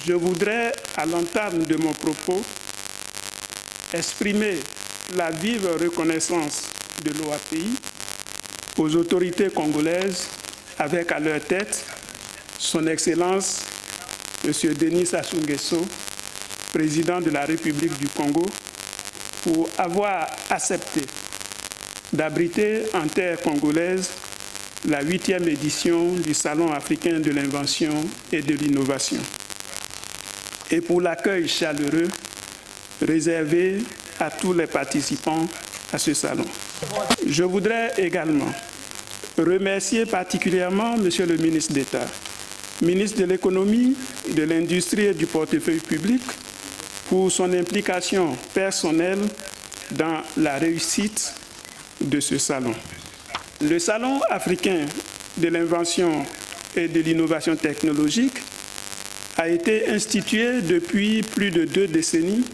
Je voudrais, à l'entame de mon propos, exprimer la vive reconnaissance de l'OAPI aux autorités congolaises, avec à leur tête son Excellence M. Denis Sassou Nguesso, président de la République du Congo, pour avoir accepté d'abriter en terre congolaise la 8e édition du Salon africain de l'invention et de l'innovation, et pour l'accueil chaleureux réservé à tous les participants à ce salon. Je voudrais également remercier particulièrement Monsieur le ministre d'État, ministre de l'Économie, de l'Industrie et du Portefeuille public, pour son implication personnelle dans la réussite de ce salon. Le Salon africain de l'invention et de l'innovation technologique a été institué depuis plus de 2 décennies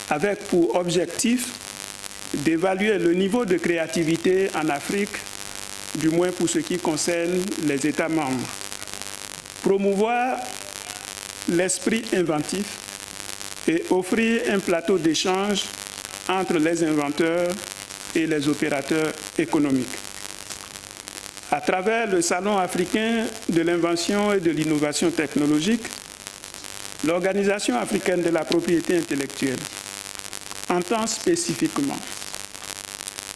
avec pour objectif d'évaluer le niveau de créativité en Afrique, du moins pour ce qui concerne les États membres, promouvoir l'esprit inventif et offrir un plateau d'échange entre les inventeurs et les opérateurs économiques. À travers le Salon africain de l'invention et de l'innovation technologique, l'Organisation africaine de la propriété intellectuelle entend spécifiquement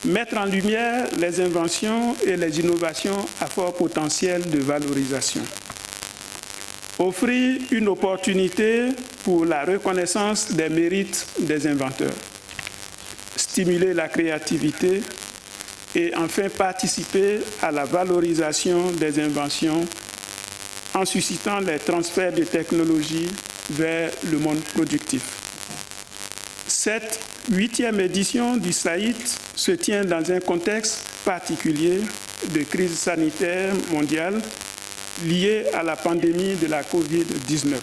mettre en lumière les inventions et les innovations à fort potentiel de valorisation, offrir une opportunité pour la reconnaissance des mérites des inventeurs, stimuler la créativité et enfin participer à la valorisation des inventions en suscitant les transferts de technologies vers le monde productif. Cette 8e édition du SAIT se tient dans un contexte particulier de crise sanitaire mondiale liée à la pandémie de la Covid-19.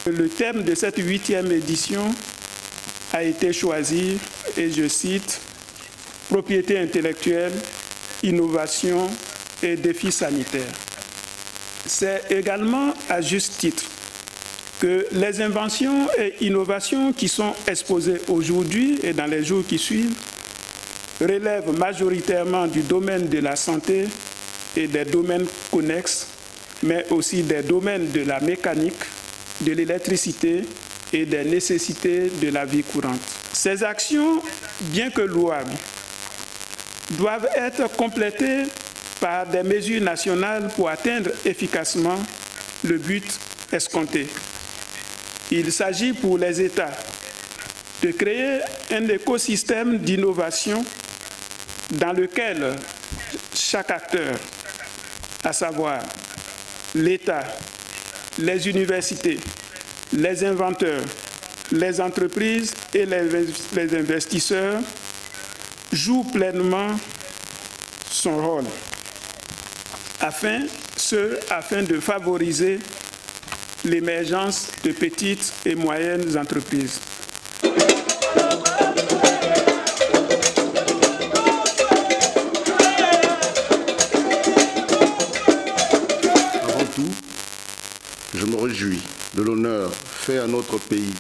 Le thème de cette 8e édition a été choisi, et je cite, « Propriété intellectuelle, innovation et défis sanitaires ». C'est également à juste titre que les inventions et innovations qui sont exposées aujourd'hui et dans les jours qui suivent relèvent majoritairement du domaine de la santé et des domaines connexes, mais aussi des domaines de la mécanique, de l'électricité et des nécessités de la vie courante. Ces actions, bien que louables, doivent être complétées par des mesures nationales pour atteindre efficacement le but escompté. Il s'agit pour les États de créer un écosystème d'innovation dans lequel chaque acteur, à savoir l'État, les universités, les inventeurs, les entreprises et les investisseurs, joue pleinement son rôle afin de favoriser l'émergence de petites et moyennes entreprises. Avant tout, je me réjouis de l'honneur fait à notre pays,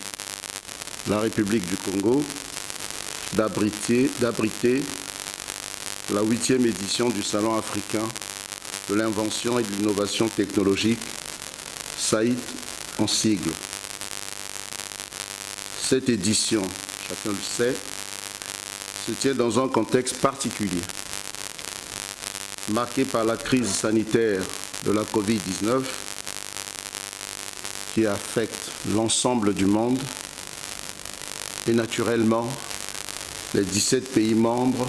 la République du Congo, d'abriter la 8e édition du Salon africain de l'invention et de l'innovation technologique, SAIT en sigle. Cette édition, chacun le sait, se tient dans un contexte particulier, marqué par la crise sanitaire de la Covid-19 qui affecte l'ensemble du monde et naturellement les 17 pays membres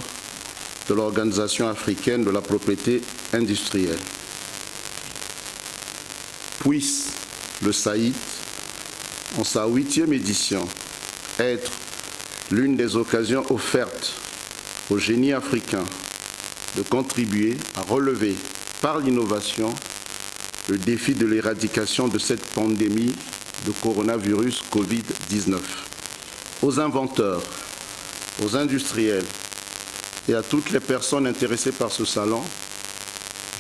de l'Organisation africaine de la propriété industrielle. Puisse le SAIT, en sa 8e édition, être l'une des occasions offertes au génie africain de contribuer à relever par l'innovation le défi de l'éradication de cette pandémie de coronavirus Covid-19. Aux inventeurs, aux industriels et à toutes les personnes intéressées par ce salon,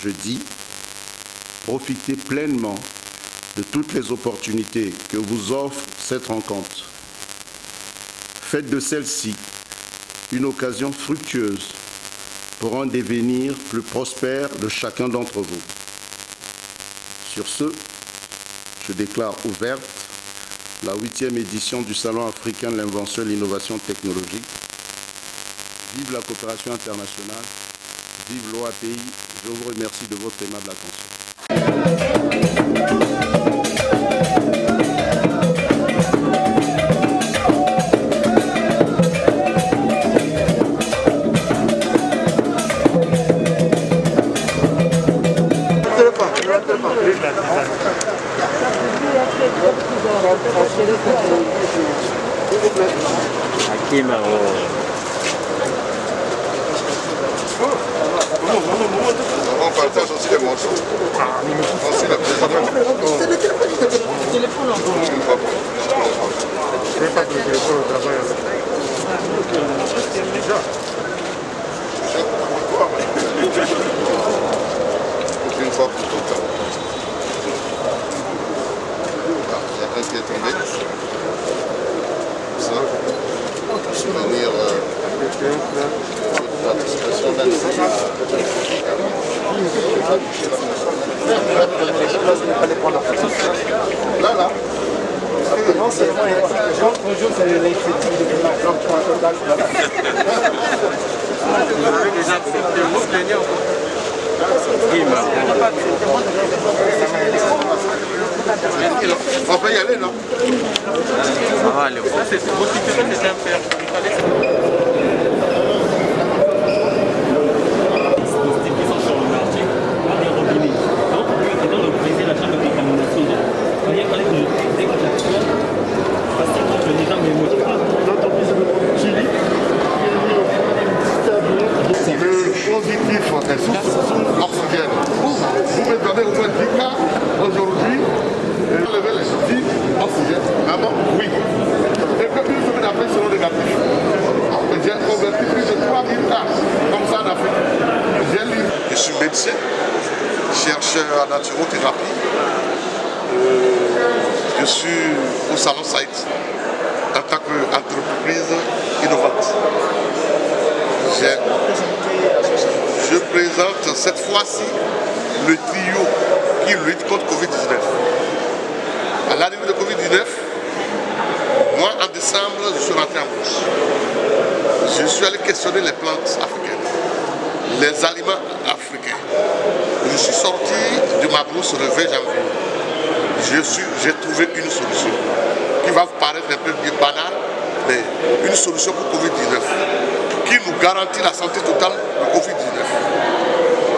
je dis, profitez pleinement de toutes les opportunités que vous offre cette rencontre. Faites de celle-ci une occasion fructueuse pour un devenir plus prospère de chacun d'entre vous. Sur ce, je déclare ouverte la 8e édition du Salon africain de l'invention et de l'innovation technologique. Vive la coopération internationale, vive l'OAPI. Je vous remercie de votre aimable attention. On partage aussi les morceaux. Aussi la présidente. Je vais pas de téléphone au travail. Une fois pour tout le temps. Il y a un qui est tombé. Ça. Souvenir de participation d'un là. Non, c'est vraiment bonjour, c'est l'esthétique de ma jambe. Vous avez déjà accepté vos plaignants. On peut y aller, non? Ça va aller. Ça, c'est vos situations, c'est un père. Le positif est sous oxygène. Vous me donnez au moins 10 cas aujourd'hui. Lever les 10 oxygène. Ah bon? Oui. Et que une semaine après, seront négatifs. J'ai converti plus de 3000 cas comme ça en Afrique. Je suis médecin, chercheur en naturothérapie. Je suis au Salon Saïd en tant qu'entreprise innovante. Je présente cette fois-ci le trio qui lutte contre Covid-19. À l'arrivée de Covid-19, moi en décembre, je suis rentré en Bourse. Je suis allé questionner les plantes africaines, les aliments africains. Je suis sorti de ma brousse le 20 janvier. J'ai trouvé une solution qui va vous paraître un peu banale, mais une solution pour Covid-19 qui nous garantit la santé totale de Covid-19.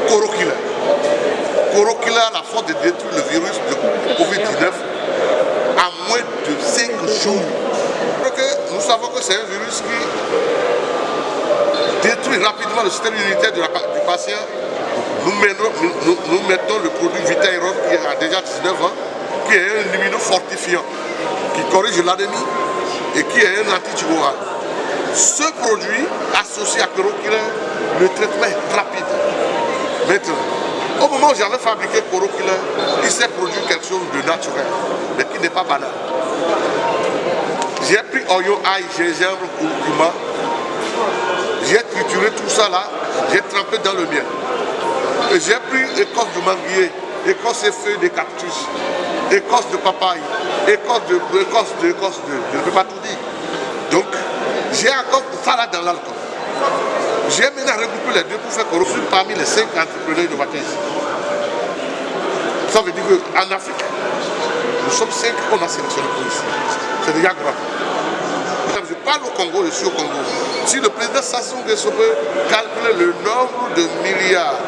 Korokila. Korokila a la force de détruire le virus de Covid-19 en moins de 5 jours. Nous savons que c'est un virus qui détruit rapidement le système immunitaire du patient. Nous mettons le produit Vitaïron qui a déjà 19 ans, qui est un immunofortifiant, qui corrige l'anémie et qui est un antitumoral. Ce produit associé à Korokila, le traitement est rapide. Maintenant, au moment où j'avais fabriqué Korokila, il s'est produit quelque chose de naturel, mais qui n'est pas banal. J'ai pris oignon, ail, gingembre, curcuma, j'ai trituré tout ça là, j'ai trempé dans le miel. Et j'ai pris écorce de manguier, écorce et feuilles de cactus, écorce de papaye, écorce de je ne peux pas tout dire. Donc, j'ai encore ça là dans l'alcool. J'ai maintenant regroupé les deux pour faire qu'on suis parmi les 5 entrepreneurs innovateurs ici. Ça veut dire qu'en Afrique, nous sommes 5 qu'on a sélectionnés pour ici. C'est déjà grand. Je parle au Congo, je suis au Congo. Si le président Sassou Nguesso peut calculer le nombre de milliards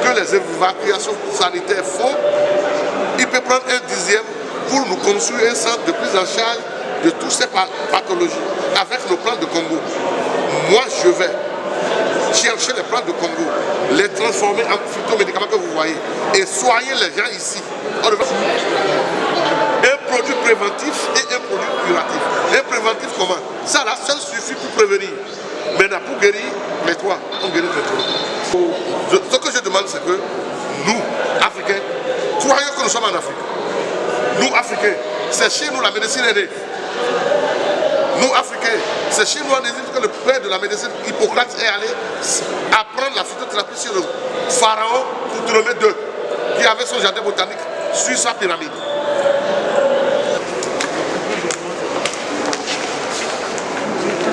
que les évacuations sanitaires font, il peut prendre un dixième pour nous construire un centre de prise en charge de toutes ces pathologies avec nos plans de Congo. Moi, je vais chercher les plants de Congo, les transformer en phytomédicaments que vous voyez et soigner les gens ici. Un produit préventif et un produit curatif. Un préventif comment? Ça là, ça suffit pour prévenir. Maintenant, pour guérir, les trois, on guérit les trois. Ce que je demande, c'est que nous, Africains, croyons que nous sommes en Afrique. Nous, Africains, c'est chez nous la médecine est née. Nous, Africains, c'est chez nous en Égypte que le père de la médecine, Hippocrate, est allé apprendre la phytothérapie sur le pharaon Ptolémée II, qui avait son jardin botanique sur sa pyramide.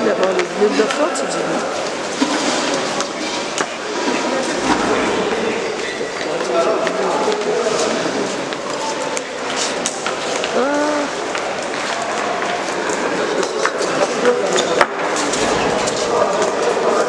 D'abord le bleu de la force,